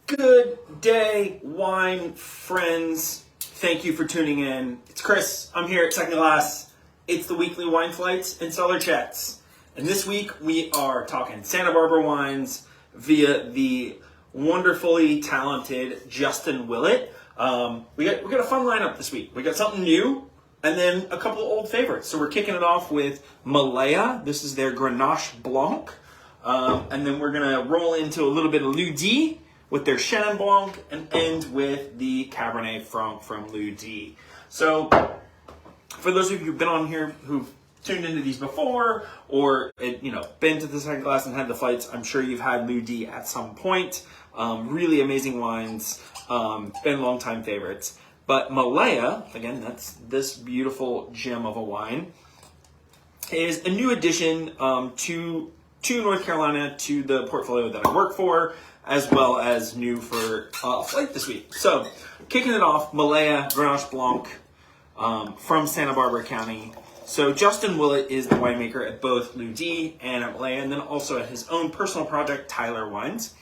Good day, wine friends. Thank you for tuning in. It's Chris. I'm here at Second Glass. It's the weekly wine flights and cellar chats. And this week we are talking Santa Barbara wines via the wonderfully talented Justin Willett. We got a fun lineup this week. We got something new and then a couple of old favorites. So we're kicking it off with Mallea. This is their Grenache Blanc. And then we're going to roll into a little bit of Lieu with their Chenin Blanc and end with the Cabernet Franc from Lieu. So for those of you who've been on here who've tuned into these before or been to the Second Glass and had the flights, I'm sure you've had Lieu at some point. Really amazing wines, been longtime favorites. But Mallea, again, that's this beautiful gem of a wine, is a new addition to North Carolina, to the portfolio that I work for, as well as new for a flight this week. So, kicking it off, Mallea Grenache Blanc from Santa Barbara County. So, Justin Willett is the winemaker at both Lieu and at Mallea, and then also at his own personal project, Tyler Wines.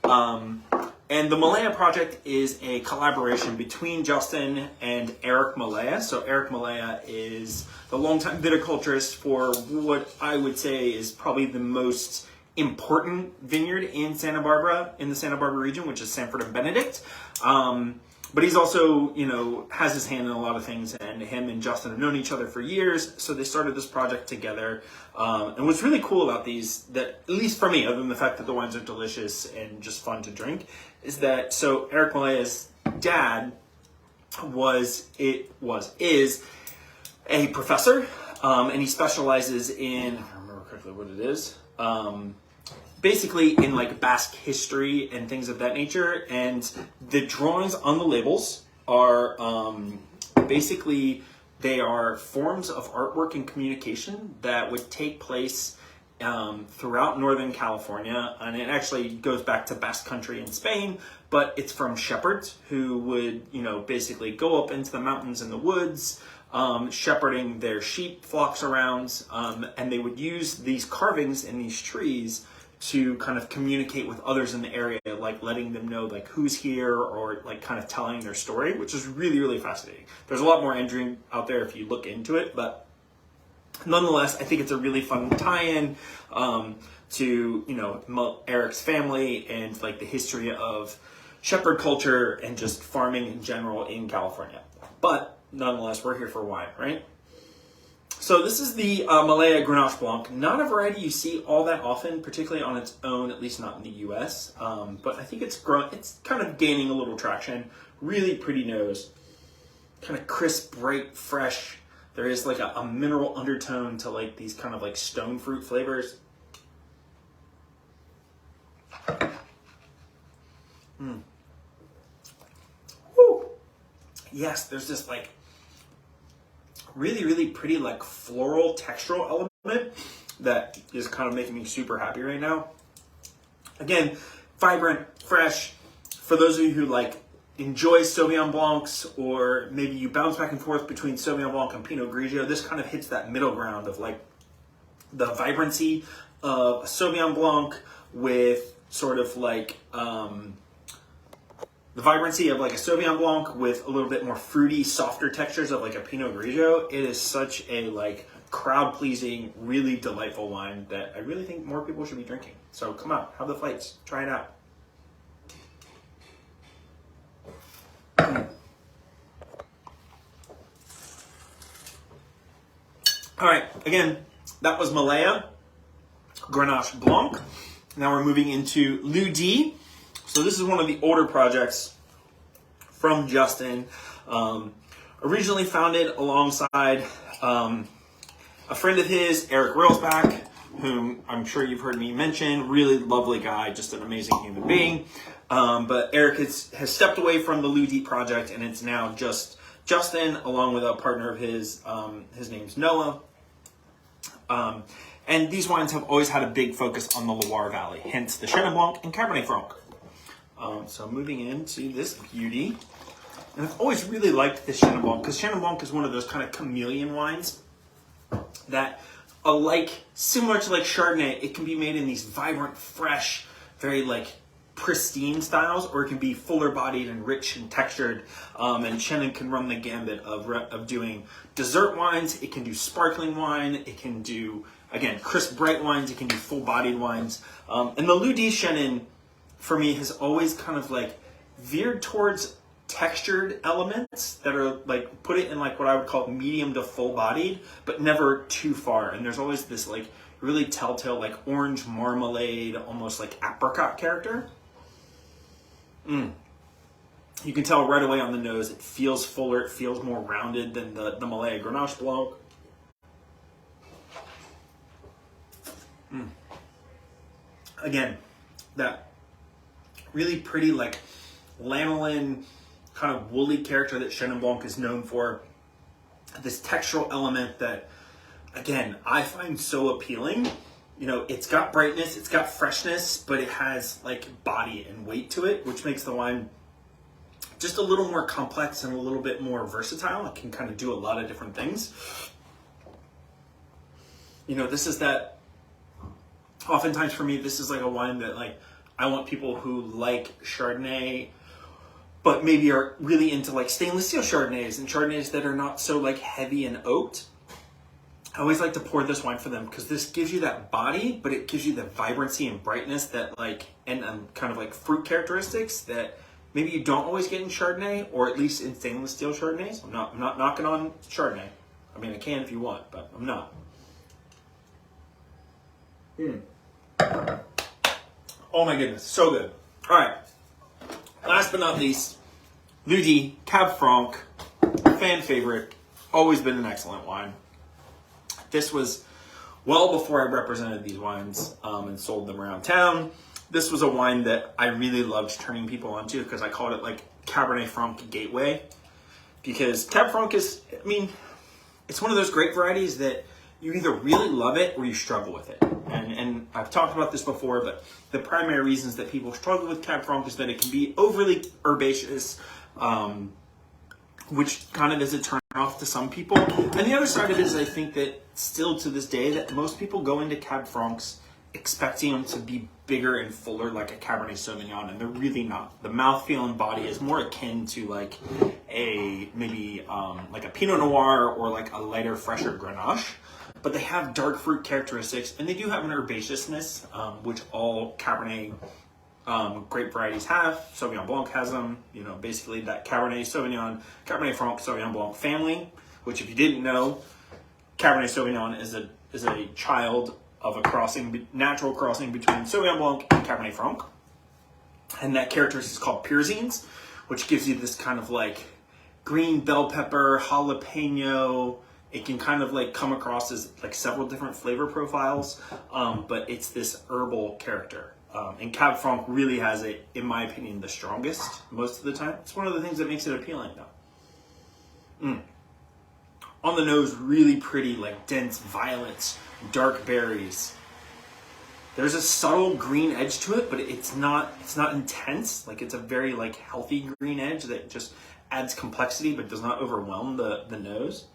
And the Mallea project is a collaboration between Justin and Eric Mallea. So Eric Mallea is the longtime viticulturist for what I would say is probably the most important vineyard in Santa Barbara, in the Santa Barbara region, which is Sanford and Benedict. But he's also, has his hand in a lot of things, and him and Justin have known each other for years, so they started this project together. And what's really cool about these, that at least for me, other than the fact that the wines are delicious and just fun to drink, is that, so Eric Mallea's dad is a professor, and he specializes in, if I remember correctly what it is, basically in like Basque history and things of that nature. And the drawings on the labels are basically, they are forms of artwork and communication that would take place throughout Northern California. And it actually goes back to Basque country in Spain, but it's from shepherds who would, basically go up into the mountains and the woods, shepherding their sheep flocks around, and they would use these carvings in these trees to kind of communicate with others in the area, like letting them know like who's here, or like kind of telling their story, which is really, really fascinating. There's a lot more entry out there if you look into it, but nonetheless, I think it's a really fun tie-in to Eric's family and like the history of shepherd culture and just farming in general in California. But nonetheless, we're here for wine, right? So this is the Mallea Grenache Blanc. Not a variety you see all that often, particularly on its own, at least not in the U.S. But I think it's kind of gaining a little traction. Really pretty nose, kind of crisp, bright, fresh. There is like a mineral undertone to like these kind of like stone fruit flavors. Woo. Yes, there's this like really, really pretty like floral textural element that is kind of making me super happy right now. Again, vibrant, fresh. For those of you who like enjoy Sauvignon Blancs, or maybe you bounce back and forth between Sauvignon Blanc and Pinot Grigio, this kind of hits that middle ground of like the vibrancy of a Sauvignon Blanc with sort of like the vibrancy of like a Sauvignon Blanc with a little bit more fruity, softer textures of like a Pinot Grigio. It is such a like crowd-pleasing, really delightful wine that I really think more people should be drinking. So come out, have the flights, try it out. All right, again, that was Mallea Grenache Blanc. Now we're moving into Lieu. So this is one of the older projects from Justin. Originally founded alongside a friend of his, Eric Railsback, whom I'm sure you've heard me mention. Really lovely guy, just an amazing human being. But Eric has stepped away from the Lieu project, and it's now just Justin, along with a partner of his. His name's Noah. And these wines have always had a big focus on the Loire Valley, hence the Chenin Blanc and Cabernet Franc. So moving into this beauty. And I've always really liked this Chenin Blanc, because Chenin Blanc is one of those kind of chameleon wines that, similar to like Chardonnay, it can be made in these vibrant, fresh, very like pristine styles, or it can be fuller bodied and rich and textured. And Chenin can run the gambit of doing dessert wines. It can do sparkling wine. It can do, again, crisp, bright wines. It can do full bodied wines. And the Lieu Chenin, for me, has always kind of like veered towards textured elements that are like, put it in like what I would call medium to full bodied, but never too far. And there's always this like really telltale like orange marmalade, almost like apricot character. You can tell right away on the nose, it feels fuller, it feels more rounded than the Mallea Grenache Blanc. Again, that really pretty like lanolin kind of woolly character that Chenin Blanc is known for. This textural element that, again, I find so appealing. You know, it's got brightness, it's got freshness, but it has like body and weight to it, which makes the wine just a little more complex and a little bit more versatile. It can kind of do a lot of different things. You know, this is that, oftentimes for me, this is like a wine that like, I want people who like Chardonnay, but maybe are really into like stainless steel Chardonnays and Chardonnays that are not so like heavy and oaked. I always like to pour this wine for them because this gives you that body, but it gives you the vibrancy and brightness that like, and kind of like fruit characteristics that maybe you don't always get in Chardonnay, or at least in stainless steel Chardonnays. I'm not knocking on Chardonnay. I mean, I can if you want, but I'm not. Oh my goodness, so good. All right, last but not least, Lieu Cab Franc, fan favorite, always been an excellent wine. This was well before I represented these wines and sold them around town. This was a wine that I really loved turning people onto because I called it like Cabernet Franc gateway. Because Cab Franc is, I mean, it's one of those great varieties that you either really love it or you struggle with it. And I've talked about this before, but the primary reasons that people struggle with Cab Franc is that it can be overly herbaceous, which kind of is a turn off to some people. And the other side of it is I think that still to this day that most people go into Cab Francs expecting them to be bigger and fuller like a Cabernet Sauvignon, and they're really not. The mouthfeel and body is more akin to like a maybe like a Pinot Noir or like a lighter, fresher Grenache. But they have dark fruit characteristics, and they do have an herbaceousness, which all Cabernet grape varieties have. Sauvignon Blanc has them. You know, basically that Cabernet Sauvignon, Cabernet Franc, Sauvignon Blanc family. Which, if you didn't know, Cabernet Sauvignon is a child of a natural crossing between Sauvignon Blanc and Cabernet Franc, and that characteristic is called pyrazines, which gives you this kind of like green bell pepper, jalapeno. It can kind of like come across as like several different flavor profiles, but it's this herbal character. And Cab Franc really has it, in my opinion, the strongest most of the time. It's one of the things that makes it appealing though. On the nose, really pretty, like dense violets, dark berries. There's a subtle green edge to it, but it's not intense. Like it's a very like healthy green edge that just adds complexity but does not overwhelm the nose.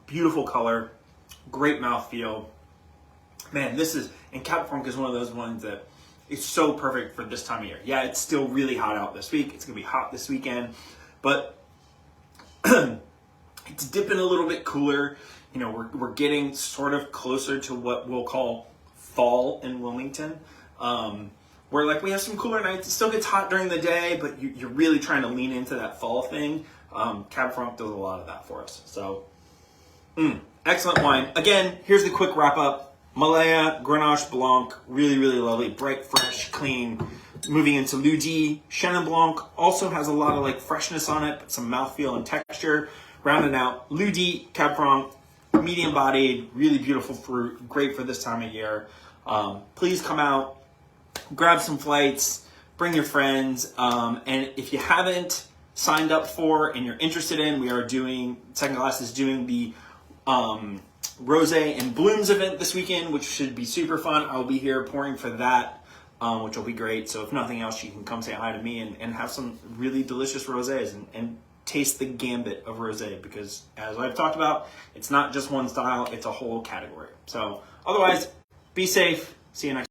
Beautiful color, great mouthfeel. Man, and Cab Franc is one of those ones that is so perfect for this time of year. Yeah, it's still really hot out this week. It's gonna be hot this weekend, but it's dipping a little bit cooler. You know, we're getting sort of closer to what we'll call fall in Wilmington, where like we have some cooler nights. It still gets hot during the day, but you're really trying to lean into that fall thing. Cab Franc does a lot of that for us. So, excellent wine. Again, here's the quick wrap up. Mallea, Grenache Blanc, really, really lovely, bright, fresh, clean. Moving into Lieu, Chenin Blanc also has a lot of like freshness on it, but some mouthfeel and texture. Rounding out, Lieu, Cab Franc, medium bodied, really beautiful fruit, great for this time of year. Please come out, grab some flights, bring your friends, and if you haven't signed up for and you're interested in, Second Glass is doing the Rosé and Blooms event this weekend, which should be super fun. I'll be here pouring for that, which will be great. So if nothing else, you can come say hi to me and have some really delicious rosés and taste the gambit of rosé, because as I've talked about, it's not just one style, it's a whole category. So otherwise, be safe. See you next time.